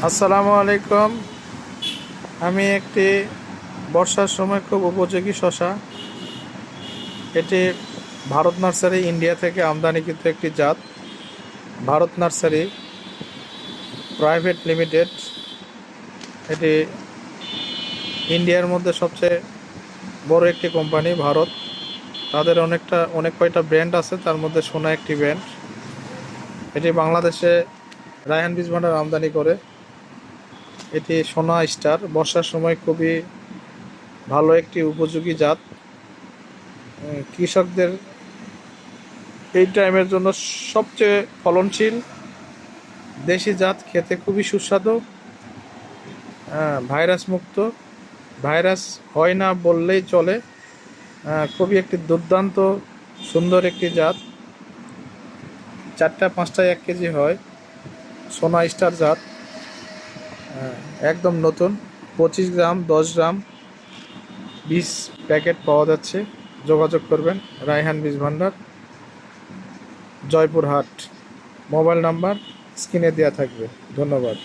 আসসালামু আলাইকুম। আমি একটি বর্ষার সময় খুব উপযোগী শসা, এটি ভারত নার্সারি ইন্ডিয়া থেকে আমদানিকৃত একটি জাত। ভারত নার্সারি প্রাইভেট লিমিটেড, এটি ইন্ডিয়ার মধ্যে সবচেয়ে বড় একটি কোম্পানি। ভারত, তাদের অনেক কয়টা ব্র্যান্ড আছে, তার মধ্যে সোনা একটি ব্র্যান্ড। এটি বাংলাদেশে রায়হান বীজ ভান্ডার আমদানি করে। এটি সোনা স্টার, বর্ষার সময় খুবই ভালো একটি উপযোগী জাত। কৃষকদের এই টাইমের জন্য সবচেয়ে ফলনশীল দেশি জাত, খেতে খুবই সুস্বাদু, ভাইরাস মুক্ত, ভাইরাস হয় না বললেই চলে। খুবই একটি দুর্দান্ত সুন্দর একটি জাত। 4টা 5টায় 1 কেজি হয়। সোনা স্টার জাত, একদম নতুন। 25 গ্রাম 10 গ্রাম 20 প্যাকেট পাওয়া যাচ্ছে। যোগাযোগ করবেন রায়হান বীজ ভান্ডার, জয়পুরহাট। মোবাইল নাম্বার স্ক্রিনে দেওয়া থাকবে। ধন্যবাদ।